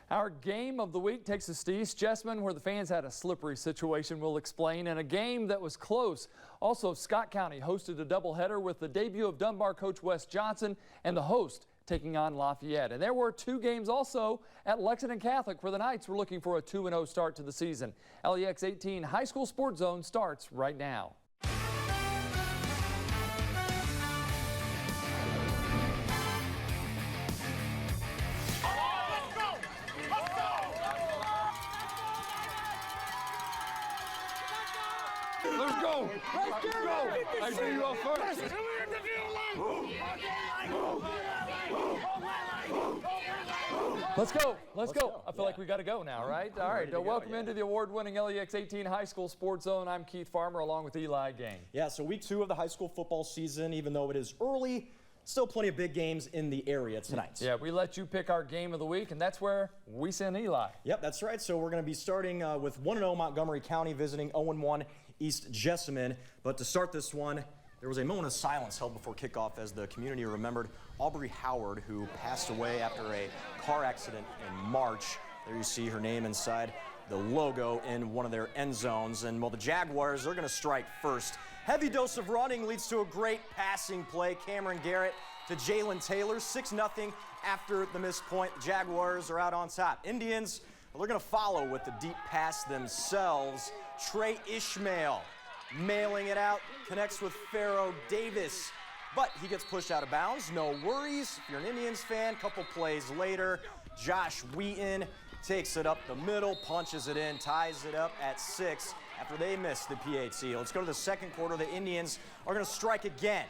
Our game of the week takes us to East Jessamine, where the fans had a slippery situation we'll explain, and a game that was close. Also, Scott County hosted a doubleheader with the debut of Dunbar coach Wes Johnson and the host taking on Lafayette. And there were two games also at Lexington Catholic, where the Knights were looking for a 2-0 start to the season. LEX 18 High School Sports Zone starts right now. Let's go! Let's go! I see you up first. Let's go. I feel like we got to go now, right? All right. Welcome into the award-winning LEX 18 High School Sports Zone. I'm Keith Farmer along with Eli Gang. Yeah, so week 2 of the high school football season, even though it is early, still plenty of big games in the area tonight. Yeah, we let you pick our game of the week, and that's where we send Eli. Yep, that's right. So we're going to be starting with 1-0 Montgomery County visiting 0-1 East Jessamine. But to start this one, there was a moment of silence held before kickoff as the community remembered Aubrey Howard, who passed away after a car accident in March. There you see her name inside the logo in one of their end zones. And well, the Jaguars, they're going to strike first. Heavy dose of running leads to a great passing play. Cameron Garrett to Jalen Taylor, 6-0 after the missed point. Jaguars are out on top. Indians, well, they're going to follow with the deep pass themselves. Trey Ishmael mailing it out, connects with Pharaoh Davis, but he gets pushed out of bounds. No worries if you're an Indians fan. Couple plays later, Josh Wheaton takes it up the middle, punches it in, ties it up at 6 after they missed the PAT. Let's go to the second quarter. The Indians are going to strike again.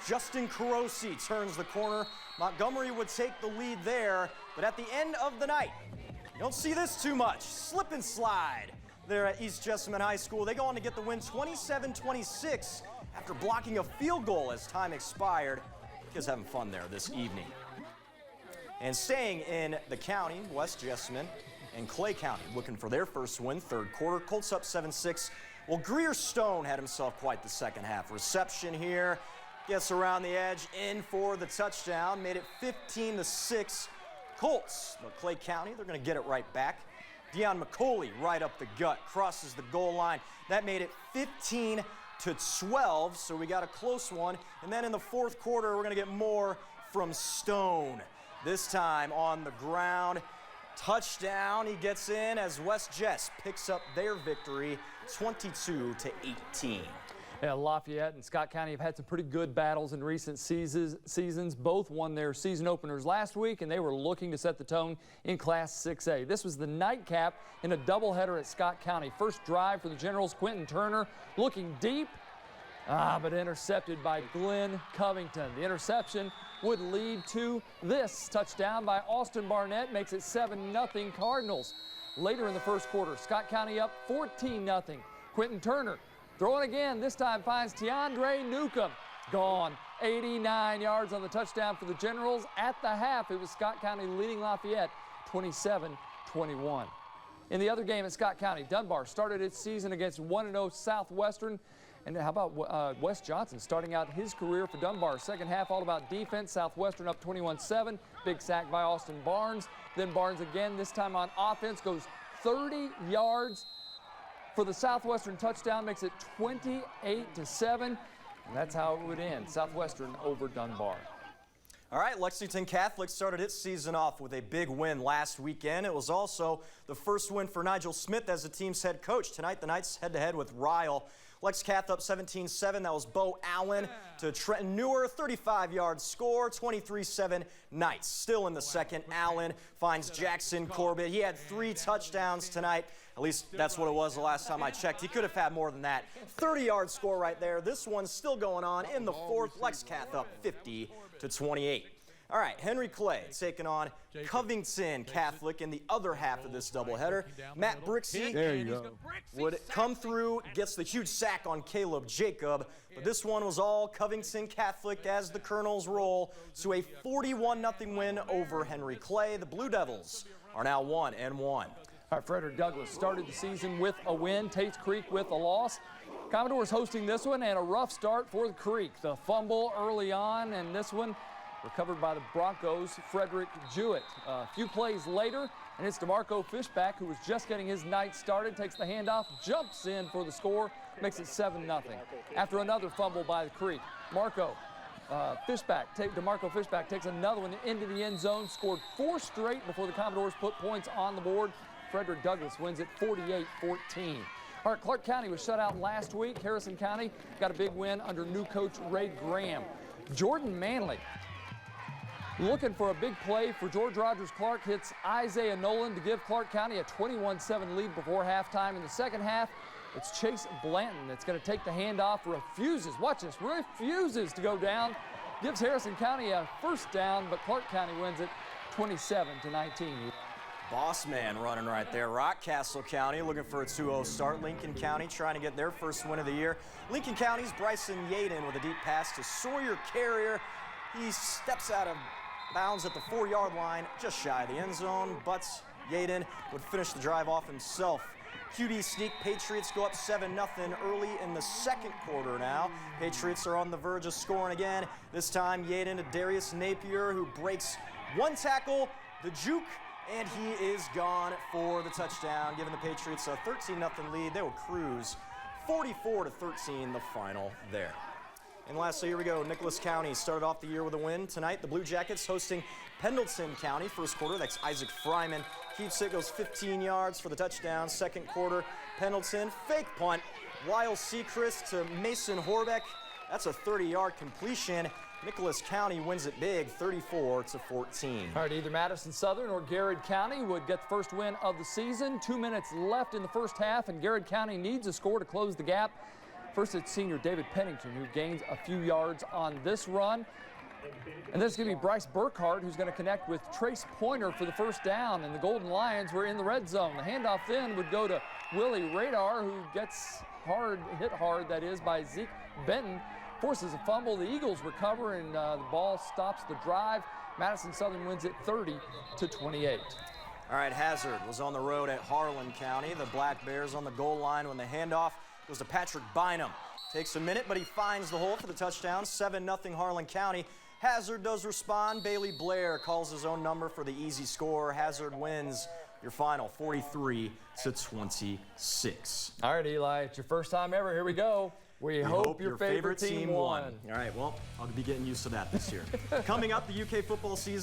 Justin Carosi turns the corner. Montgomery would take the lead there, but at the end of the night, you don't see this too much. Slip and slide there at East Jessamine High School. They go on to get the win 27-26 after blocking a field goal as time expired. Kids having fun there this evening. And staying in the county, West Jessamine and Clay County looking for their first win, third quarter. Colts up 7-6. Well, Greer Stone had himself quite the second half. Reception here, gets around the edge, in for the touchdown, made it 15-6. Colts, but Clay County, they're going to get it right back. Deion McCauley right up the gut, crosses the goal line. That made it 15-12, so we got a close one. And then in the fourth quarter, we're going to get more from Stone. This time on the ground. Touchdown, he gets in as West Jess picks up their victory 22-18. Yeah, Lafayette and Scott County have had some pretty good battles in recent seasons. Both won their season openers last week, and they were looking to set the tone in Class 6A. This was the nightcap in a doubleheader at Scott County. First drive for the Generals, Quentin Turner looking deep, but intercepted by Glenn Covington. The interception would lead to this touchdown by Austin Barnett, makes it 7-0 Cardinals. Later in the first quarter, Scott County up 14-0. Quentin Turner throwing again, this time finds Tiandre Newcomb. Gone. 89 yards on the touchdown for the Generals. At the half, it was Scott County leading Lafayette 27-21. In the other game at Scott County, Dunbar started its season against 1-0 Southwestern. And how about Wes Johnson starting out his career for Dunbar? Second half all about defense. Southwestern up 21-7. Big sack by Austin Barnes. Then Barnes again, this time on offense, goes 30 yards for the Southwestern touchdown, makes it 28-7. And that's how it would end. Southwestern over Dunbar. All right, Lexington Catholic started its season off with a big win last weekend. It was also the first win for Nigel Smith as the team's head coach. Tonight, the Knights head-to-head with Ryle. Lex Cath up 17-7. That was Bo Allen to Trenton Newer. 35-yard score, 23-7 Knights. Still in the second, Allen finds Jackson Corbett. He had 3 touchdowns tonight. At least that's what it was the last time I checked. He could have had more than that. 30-yard score right there. This one's still going on in the fourth. Lex Cath up 50-28. All right, Henry Clay taking on Covington Catholic in the other half of this doubleheader. Matt Brixey would come through, gets the huge sack on Caleb Jacob, but this one was all Covington Catholic as the Colonels roll to a 41-0 win over Henry Clay. The Blue Devils are now 1-1. All right, Frederick Douglass started the season with a win. Tates Creek with a loss. Commodores hosting this one, and a rough start for the Creek. The fumble early on, and this one recovered by the Broncos' Frederick Jewett. A few plays later, And it's DeMarco Fishback, who was just getting his night started, takes the handoff, jumps in for the score, makes it 7-0. After another fumble by the Creek, DeMarco Fishback takes another one into the end zone, scored 4 straight before the Commodores put points on the board. Frederick Douglass wins it 48-14. All right, Clark County was shut out last week. Harrison County got a big win under new coach Ray Graham. Jordan Manley looking for a big play for George Rogers Clark, hits Isaiah Nolan to give Clark County a 21-7 lead before halftime. In the second half, it's Chase Blanton that's going to take the handoff, refuses to go down, gives Harrison County a first down, but Clark County wins it 27-19. Boss man running right there. Rockcastle County looking for a 2-0 start. Lincoln County trying to get their first win of the year. Lincoln County's Bryson Yaden with a deep pass to Sawyer Carrier. He steps out of bounds at the 4-yard line, just shy of the end zone, but Yaden would finish the drive off himself. QD sneak, Patriots go up 7-0 early in the second quarter now. Patriots are on the verge of scoring again. This time Yaden to Darius Napier, who breaks one tackle, the juke, and he is gone for the touchdown, giving the Patriots a 13-0 lead. They will cruise 44-13 the final there. And lastly, here we go. Nicholas County started off the year with a win. Tonight, the Blue Jackets hosting Pendleton County. First quarter, that's Isaac Fryman. Keeps it, goes 15 yards for the touchdown. Second quarter, Pendleton, fake punt. Lyle Sechrist to Mason Horbeck. That's a 30-yard completion. Nicholas County wins it big, 34-14. All right, either Madison Southern or Garrett County would get the first win of the season. 2 minutes left in the first half, and Garrett County needs a score to close the gap. First, it's senior David Pennington, who gains a few yards on this run. And then it's going to be Bryce Burkhart, who's going to connect with Trace Pointer for the first down, and the Golden Lions were in the red zone. The handoff then would go to Willie Radar, who gets hit hard, that is, by Zeke Benton. Forces a fumble. The Eagles recover, and the ball stops the drive. Madison Southern wins it 30-28. All right, Hazard was on the road at Harlan County. The Black Bears on the goal line when the handoff goes to Patrick Bynum. Takes a minute, but he finds the hole for the touchdown. 7-0 Harlan County. Hazard does respond. Bailey Blair calls his own number for the easy score. Hazard wins your final 43-26. All right, Eli, it's your first time ever. Here we go. We hope your favorite team won. All right, well, I'll be getting used to that this year. Coming up, the UK football season.